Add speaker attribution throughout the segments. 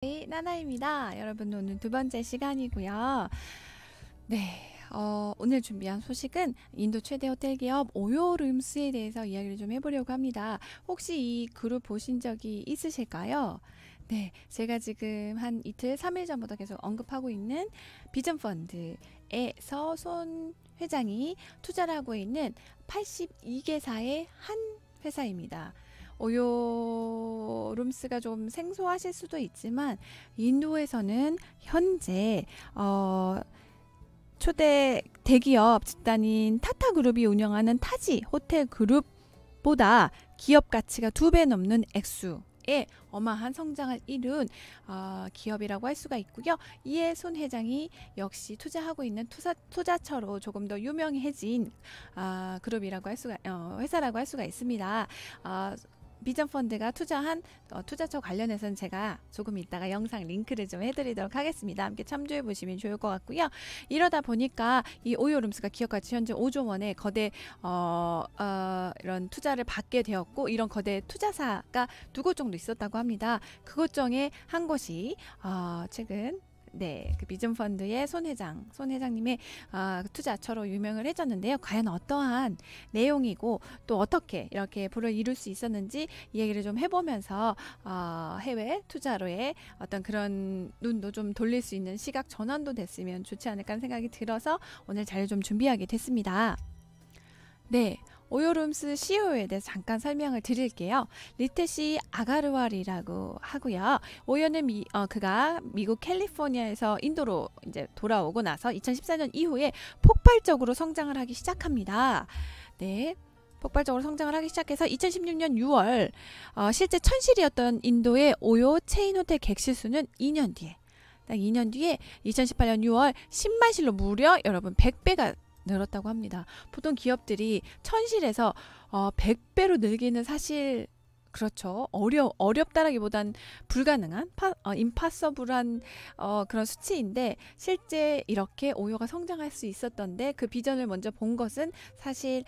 Speaker 1: 네, 나나입니다. 여러분 오늘 두 번째 시간이고요. 네, 오늘 준비한 소식은 인도 최대 호텔 기업 오요룸스에 대해서 이야기를 좀 해보려고 합니다. 혹시 이 그룹 보신 적이 있으실까요? 네, 제가 지금 한 이틀, 3일 전부터 계속 언급하고 있는 비전펀드에서 손 회장이 투자를 하고 있는 82개사의 한 회사입니다. 오요룸스가 좀 생소하실 수도 있지만 인도에서는 현재 초대 대기업 집단인 타타그룹이 운영하는 타지 호텔 그룹보다 기업 가치가 2배 넘는 액수의 어마한 성장을 이룬 기업이라고 할 수가 있고요. 이에 손 회장이 역시 투자하고 있는 투자처로 조금 더 유명해진 그룹이라고 할 수가 회사라고 할 수가 있습니다. 비전펀드가 투자한 투자처 관련해서는 제가 조금 이따가 영상 링크를 좀 해드리도록 하겠습니다. 함께 참조해 보시면 좋을 것 같고요. 이러다 보니까 이 오요룸스가 기업가치 현재 5조 원의 거대 이런 투자를 받게 되었고, 이런 거대 투자사가 2곳 정도 있었다고 합니다. 그곳 중에 한 곳이 최근 그 비전펀드의 손 회장님의 투자처로 유명을 해졌는데요. 과연 어떠한 내용이고 또 어떻게 이렇게 부를 이룰 수 있었는지 이야기를 좀 해보면서 해외 투자로의 어떤 그런 눈도 좀 돌릴 수 있는 시각 전환도 됐으면 좋지 않을까 하는 생각이 들어서 오늘 자료 좀 준비하게 됐습니다. 네. 오요룸스 CEO에 대해서 잠깐 설명을 드릴게요. 리테시 아가르왈이라고 하고요. 오요는 그가 미국 캘리포니아에서 인도로 이제 돌아오고 나서 2014년 이후에 폭발적으로 성장을 하기 시작합니다. 네. 폭발적으로 성장을 하기 시작해서 2016년 6월 실제 천실이었던 인도의 오요 체인 호텔 객실 수는 2년 뒤에 2018년 6월 10만 실로 무려 여러분 100배가 늘었다고 합니다. 보통 기업들이 천실에서 100배로 늘기는 사실 그렇죠. 어렵다라기보단 불가능한 임파서블한 그런 수치인데, 실제 이렇게 오요가 성장할 수 있었던데 그 비전을 먼저 본 것은 사실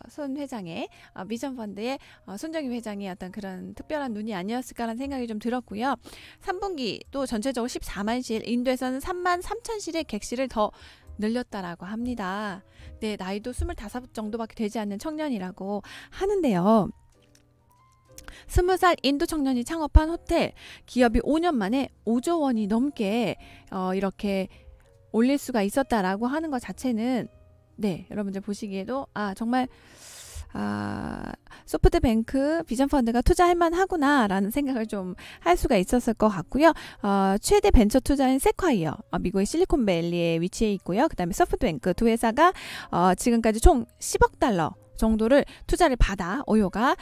Speaker 1: 손 회장의 비전펀드의 손정희 회장의 어떤 그런 특별한 눈이 아니었을까라는 생각이 좀 들었고요. 3분기 또 전체적으로 14만 실, 인도에서는 3만 3천 실의 객실을 더 늘렸다라고 합니다. 네, 나이도 25 정도밖에 되지 않는 청년이라고 하는데요. 20살 인도 청년이 창업한 호텔 기업이 5년 만에 5조 원이 넘게 이렇게 올릴 수가 있었다라고 하는 것 자체는 여러분들 보시기에도 정말 소프트뱅크 비전펀드가 투자할 만하구나 라는 생각을 좀 할 수가 있었을 것 같고요. 최대 벤처 투자인 세콰이어, 미국의 실리콘밸리에 위치해 있고요. 그 다음에 소프트뱅크 두 회사가 지금까지 총 10억 달러 정도를 투자를 받아 오요가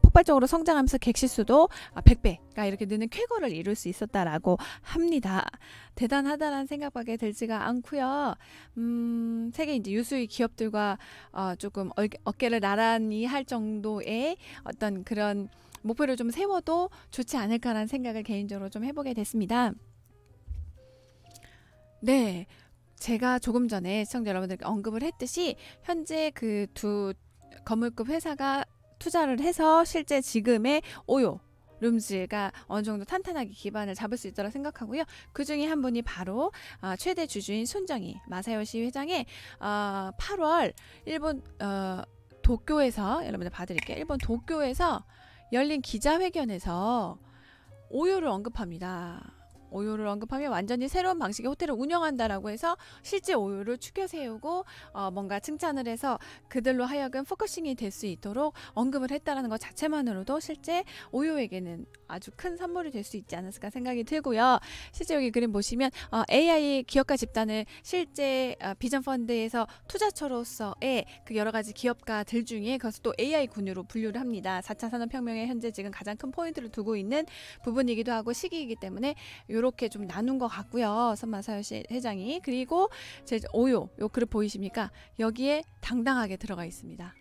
Speaker 1: 폭발적으로 성장하면서 객실수도 100배가 이렇게 느는 쾌거를 이룰 수 있었다라고 합니다. 대단하다라는 생각밖에 들지가 않고요. 세계 이제 유수의 기업들과 조금 어깨를 나란히 할 정도의 어떤 그런 목표를 좀 세워도 좋지 않을까라는 생각을 개인적으로 좀 해보게 됐습니다. 네. 제가 조금 전에 시청자 여러분들께 언급을 했듯이 현재 그 두 건물급 회사가 투자를 해서 실제 지금의 오요 룸즈가 어느 정도 탄탄하게 기반을 잡을 수 있다고 생각하고요. 그 중에 한 분이 바로 최대 주주인 손정희 마사요시 회장의 8월 일본 도쿄에서, 여러분들 봐드릴게요. 일본 도쿄에서 열린 기자회견에서 오요를 언급합니다. 오요를 언급하며 완전히 새로운 방식의 호텔을 운영한다라고 해서 실제 오요를 추켜 세우고 뭔가 칭찬을 해서 그들로 하여금 포커싱이 될 수 있도록 언급을 했다라는 것 자체만으로도 실제 오요에게는 아주 큰 선물이 될 수 있지 않았을까 생각이 들고요. 실제 여기 그림 보시면 AI 기업가 집단을 실제 비전펀드에서 투자처로서의 그 여러 가지 기업가들 중에 그것을 또 AI 군유로 분류를 합니다. 4차 산업혁명에 현재 지금 가장 큰 포인트를 두고 있는 부분이기도 하고 시기이기 때문에 이렇게 좀 나눈 것 같고요. 손마사요시 회장이. 그리고 제 오요 요 그룹 보이십니까? 여기에 당당하게 들어가 있습니다.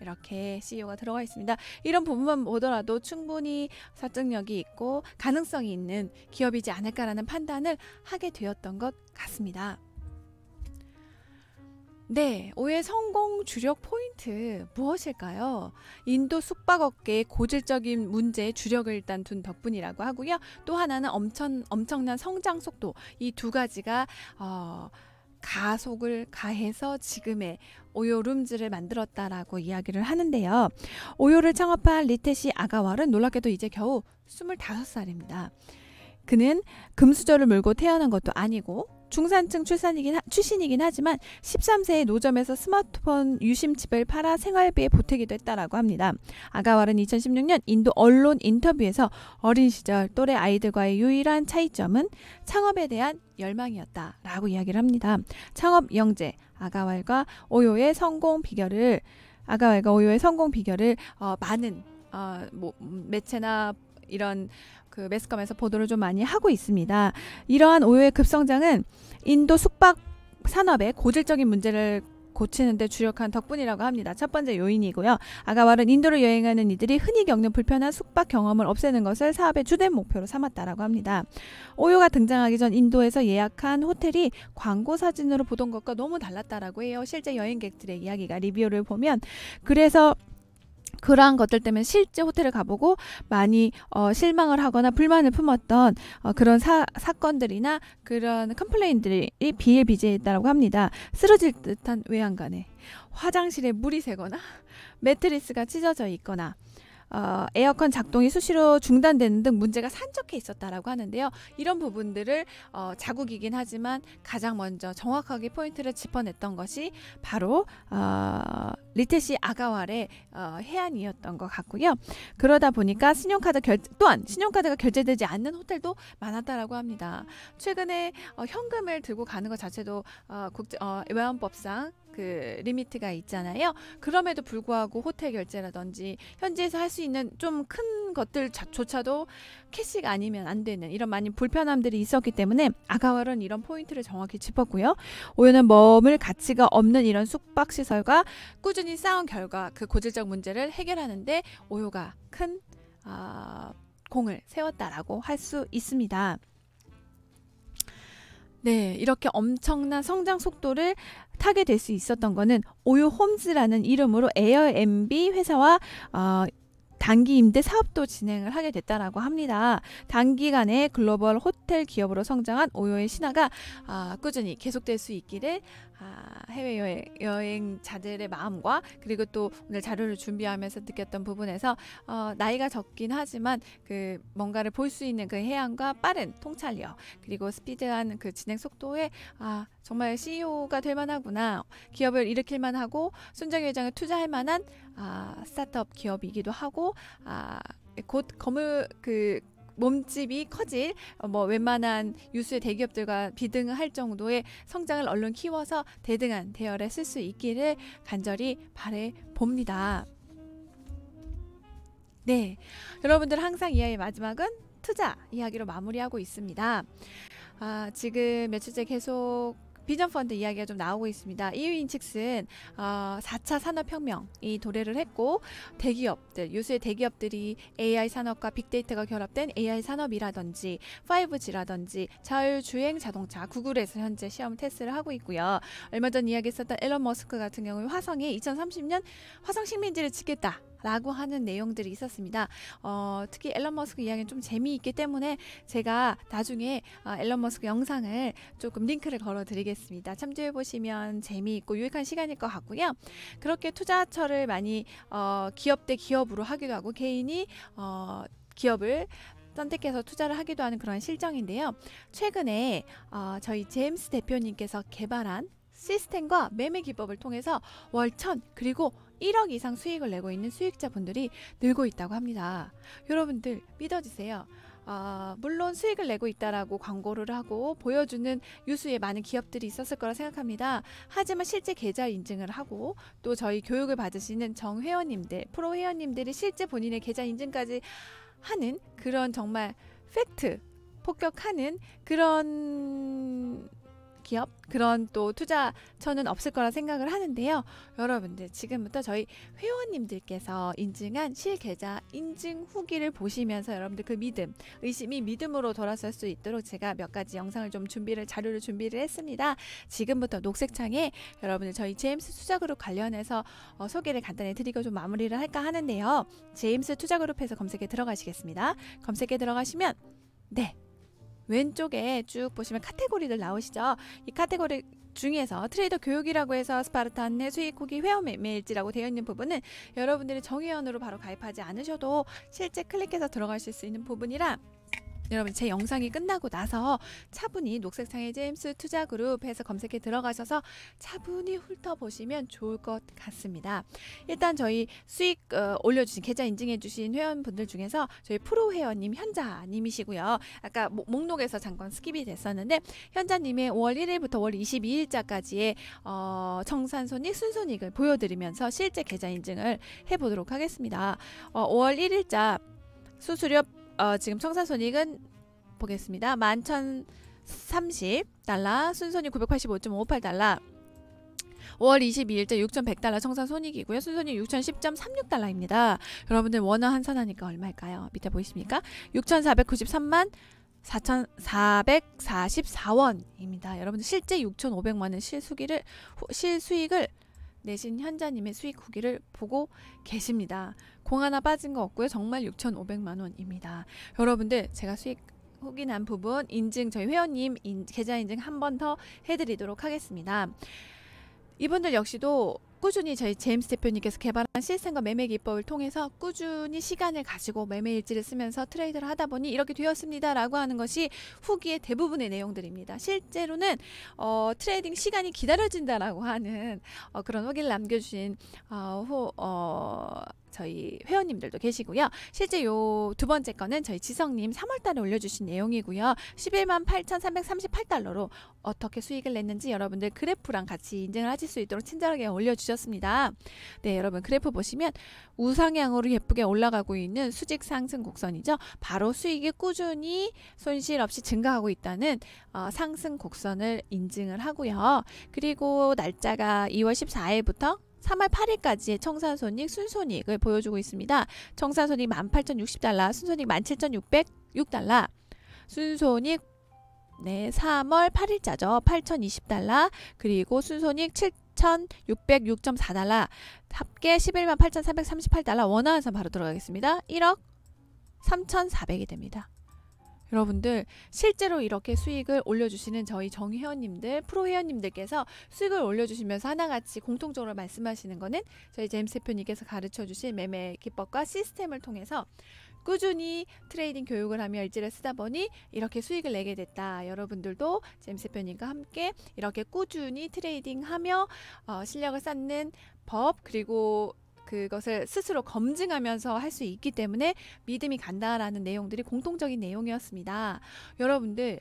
Speaker 1: 이렇게 CEO가 들어가 있습니다. 이런 부분만 보더라도 충분히 설득력이 있고 가능성이 있는 기업이지 않을까라는 판단을 하게 되었던 것 같습니다. 네, 오유의 성공 주력 포인트 무엇일까요? 인도 숙박업계의 고질적인 문제에 주력을 일단 둔 덕분이라고 하고요. 또 하나는 엄청난 성장 속도. 이 두 가지가 가속을 가해서 지금의 오요 룸즈를 만들었다라고 이야기를 하는데요. 오요를 창업한 리테시 아가왈은 놀랍게도 이제 겨우 25살입니다. 그는 금수저를 물고 태어난 것도 아니고 중산층 출신이긴 하지만 13세에 노점에서 스마트폰 유심칩을 팔아 생활비에 보태기도 했다라고 합니다. 아가왈은 2016년 인도 언론 인터뷰에서 어린 시절 또래 아이들과의 유일한 차이점은 창업에 대한 열망이었다라고 이야기를 합니다. 창업 영재 아가왈과 오요의 성공 비결을 많은 매체나 이런 그 매스컴에서 보도를 좀 많이 하고 있습니다. 이러한 오요의 급성장은 인도 숙박 산업의 고질적인 문제를 고치는 데 주력한 덕분이라고 합니다. 첫 번째 요인이고요. 아가왈은 인도를 여행하는 이들이 흔히 겪는 불편한 숙박 경험을 없애는 것을 사업의 주된 목표로 삼았다라고 합니다. 오요가 등장하기 전 인도에서 예약한 호텔이 광고 사진으로 보던 것과 너무 달랐다라고 해요. 실제 여행객들의 이야기가 리뷰를 보면 그래서 그러한 것들 때문에 실제 호텔을 가보고 많이 실망을 하거나 불만을 품었던 그런 사건들이나 그런 컴플레인들이 비일비재했다고 합니다. 쓰러질 듯한 외양간에 화장실에 물이 새거나 매트리스가 찢어져 있거나 에어컨 작동이 수시로 중단되는 등 문제가 산적해 있었다라고 하는데요. 이런 부분들을 자국이긴 하지만 가장 먼저 정확하게 포인트를 짚어냈던 것이 바로 리테시 아가왈의 해안이었던 것 같고요. 그러다 보니까 또한 신용카드가 결제되지 않는 호텔도 많았다라고 합니다. 최근에 현금을 들고 가는 것 자체도 외환법상 그 리미트가 있잖아요. 그럼에도 불구하고 호텔 결제라든지 현지에서 할 수 있는 좀 큰 것들조차도 캐시가 아니면 안 되는 이런 많은 불편함들이 있었기 때문에 아가왈은 이런 포인트를 정확히 짚었고요. 오요는 머물 가치가 없는 이런 숙박시설과 꾸준히 쌓은 결과 그 고질적 문제를 해결하는데 오요가 큰 공을 세웠다라고 할 수 있습니다. 네, 이렇게 엄청난 성장 속도를 타게 될 수 있었던 거는 오요 홈즈라는 이름으로 에어앤비 회사와 단기 임대 사업도 진행을 하게 됐다라고 합니다. 단기간에 글로벌 호텔 기업으로 성장한 오요의 신화가 꾸준히 계속될 수 있기를 해외 여행자들의 마음과 그리고 또 오늘 자료를 준비하면서 느꼈던 부분에서 나이가 적긴 하지만 그 뭔가를 볼 수 있는 그 해안과 빠른 통찰력 그리고 스피드한 그 진행 속도에 정말 CEO가 될 만하구나. 기업을 일으킬 만하고 손정희 회장을 투자할 만한 스타트업 기업이기도 하고 곧 몸집이 커질 웬만한 유수의 대기업들과 비등할 정도의 성장을 얼른 키워서 대등한 대열에 쓸 수 있기를 간절히 바래 봅니다. 네, 여러분들 항상 이야기의 마지막은 투자 이야기로 마무리하고 있습니다. 지금 며칠째 계속 비전 펀드 이야기가 좀 나오고 있습니다. 이유인측슨 4차 산업혁명이 도래를 했고 대기업들, 유수의 대기업들이 AI 산업과 빅데이터가 결합된 AI 산업이라든지 5G라든지 자율주행 자동차 구글에서 현재 시험 테스트를 하고 있고요. 얼마 전 이야기했었던 일론 머스크 같은 경우 화성에 2030년 화성 식민지를 짓겠다 라고 하는 내용들이 있었습니다. 특히 앨런 머스크 이야기는 좀 재미있기 때문에 제가 나중에 앨런 머스크 영상을 조금 링크를 걸어 드리겠습니다. 참조해 보시면 재미있고 유익한 시간일 것 같고요. 그렇게 투자처를 많이 기업 대 기업으로 하기도 하고 개인이 기업을 선택해서 투자를 하기도 하는 그런 실정인데요. 최근에 저희 제임스 대표님께서 개발한 시스템과 매매 기법을 통해서 월 1,000 그리고 1억 이상 수익을 내고 있는 수익자분들이 늘고 있다고 합니다. 여러분들 믿어주세요. 물론 수익을 내고 있다라고 광고를 하고 보여주는 유수의 많은 기업들이 있었을 거라 생각합니다. 하지만 실제 계좌 인증을 하고 또 저희 교육을 받으시는 정회원님들, 프로 회원님들이 실제 본인의 계좌 인증까지 하는 그런 정말 팩트 폭격하는 그런 기업 그런 또 투자처는 없을 거라 생각을 하는데요. 여러분들 지금부터 저희 회원님들께서 인증한 실계좌 인증 후기를 보시면서 여러분들 그 믿음, 의심이 믿음으로 돌아설 수 있도록 제가 몇 가지 영상을 좀 자료를 준비를 했습니다. 지금부터 녹색창에 여러분들 저희 제임스 투자그룹 관련해서 소개를 간단히 드리고 좀 마무리를 할까 하는데요. 제임스 투자그룹에서 검색에 들어가시겠습니다. 검색에 들어가시면 네, 왼쪽에 쭉 보시면 카테고리들 나오시죠. 이 카테고리 중에서 트레이더 교육이라고 해서 스파르타 안내 수익 후기 회원 매매일지라고 되어 있는 부분은 여러분들이 정회원으로 바로 가입하지 않으셔도 실제 클릭해서 들어가실 수 있는 부분이라 여러분 제 영상이 끝나고 나서 차분히 녹색창의 제임스 투자그룹에서 검색해 들어가셔서 차분히 훑어보시면 좋을 것 같습니다. 일단 저희 수익 올려주신 계좌 인증해주신 회원분들 중에서 저희 프로 회원님 현자님이시고요. 아까 목록에서 잠깐 스킵이 됐었는데 현자님의 5월 1일부터 5월 22일자까지의 청산손익 순손익을 보여드리면서 실제 계좌 인증을 해보도록 하겠습니다. 5월 1일자 수수료 지금 청산손익은 보겠습니다. 11,030달러, 순손익 985.58달러, 5월 22일자 6,100달러 청산손익이고요. 순손익 6,010.36달러입니다. 여러분들 원화 환산하니까 얼마일까요? 밑에 보이십니까? 6,493만 4,444원입니다. 여러분들 실제 6,500만원 실수익을 내신 현자님의 수익 후기를 보고 계십니다. 공 하나 빠진 거 없고요. 정말 6,500만원입니다. 여러분들 제가 수익 후기 난 부분 인증 저희 회원님 계좌 인증 한 번 더 해드리도록 하겠습니다. 이분들 역시도 꾸준히 저희 제임스 대표님께서 개발한 시스템과 매매 기법을 통해서 꾸준히 시간을 가지고 매매 일지를 쓰면서 트레이드를 하다 보니 이렇게 되었습니다 라고 하는 것이 후기의 대부분의 내용들입니다. 실제로는 트레이딩 시간이 기다려진다라고 하는 그런 후기를 남겨주신 저희 회원님들도 계시고요. 실제 요 두 번째 거는 저희 지성님 3월달에 올려주신 내용이고요. 11만 8,338달러로 어떻게 수익을 냈는지 여러분들 그래프랑 같이 인증을 하실 수 있도록 친절하게 올려주셨습니다. 네, 여러분 그래프 보시면 우상향으로 예쁘게 올라가고 있는 수직 상승 곡선이죠. 바로 수익이 꾸준히 손실 없이 증가하고 있다는 상승 곡선을 인증을 하고요. 그리고 날짜가 2월 14일부터 3월 8일까지의 청산손익, 순손익을 보여주고 있습니다. 청산손익 18,060달러, 순손익 17,606달러, 순손익 3월 8일자죠. 8,020달러, 그리고 순손익 7,606.4달러, 합계 11만 8,438달러 원화에서 바로 들어가겠습니다. 1억 3,400이 됩니다. 여러분들 실제로 이렇게 수익을 올려주시는 저희 정회원님들, 프로 회원님들께서 수익을 올려주시면서 하나같이 공통적으로 말씀하시는 거는 저희 제임스 대표님께서 가르쳐주신 매매 기법과 시스템을 통해서 꾸준히 트레이딩 교육을 하며 일지를 쓰다 보니 이렇게 수익을 내게 됐다. 여러분들도 제임스 대표님과 함께 이렇게 꾸준히 트레이딩하며 실력을 쌓는 법, 그리고 그것을 스스로 검증하면서 할 수 있기 때문에 믿음이 간다라는 내용들이 공통적인 내용이었습니다. 여러분들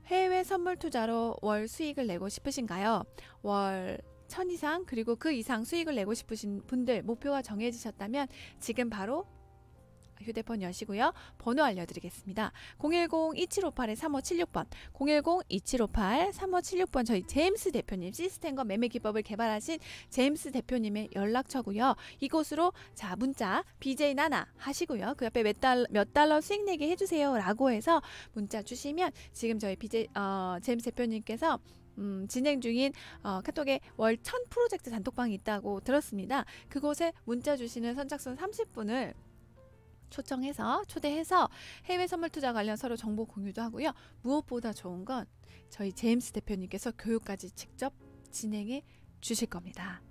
Speaker 1: 해외 선물 투자로 월 수익을 내고 싶으신가요? 월 1,000 이상 그리고 그 이상 수익을 내고 싶으신 분들 목표가 정해지셨다면 지금 바로 휴대폰 여시고요. 번호 알려드리겠습니다. 010-2758-3576번 010-2758-3576번 저희 제임스 대표님 시스템과 매매 기법을 개발하신 제임스 대표님의 연락처고요. 이곳으로 자 문자 BJ 나나 하시고요. 그 옆에 몇 달러 수익 내게 해주세요 라고 해서 문자 주시면 지금 저희 제임스 대표님께서 진행 중인 카톡에 월 1000 프로젝트 단톡방이 있다고 들었습니다. 그곳에 문자 주시는 선착순 30분을 초대해서 해외 선물 투자 관련 서로 정보 공유도 하고요. 무엇보다 좋은 건 저희 제임스 대표님께서 교육까지 직접 진행해 주실 겁니다.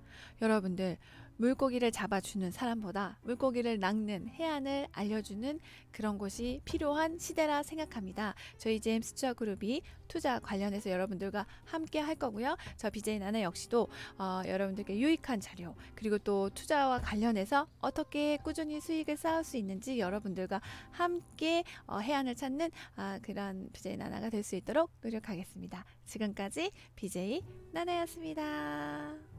Speaker 1: 여러분들 물고기를 잡아주는 사람보다 물고기를 낚는 해안을 알려주는 그런 곳이 필요한 시대라 생각합니다. 저희 제임스 투자그룹이 투자 관련해서 여러분들과 함께 할 거고요. 저 BJ 나나 역시도 여러분들께 유익한 자료 그리고 또 투자와 관련해서 어떻게 꾸준히 수익을 쌓을 수 있는지 여러분들과 함께 해안을 찾는 그런 BJ 나나가 될 수 있도록 노력하겠습니다. 지금까지 BJ 나나였습니다.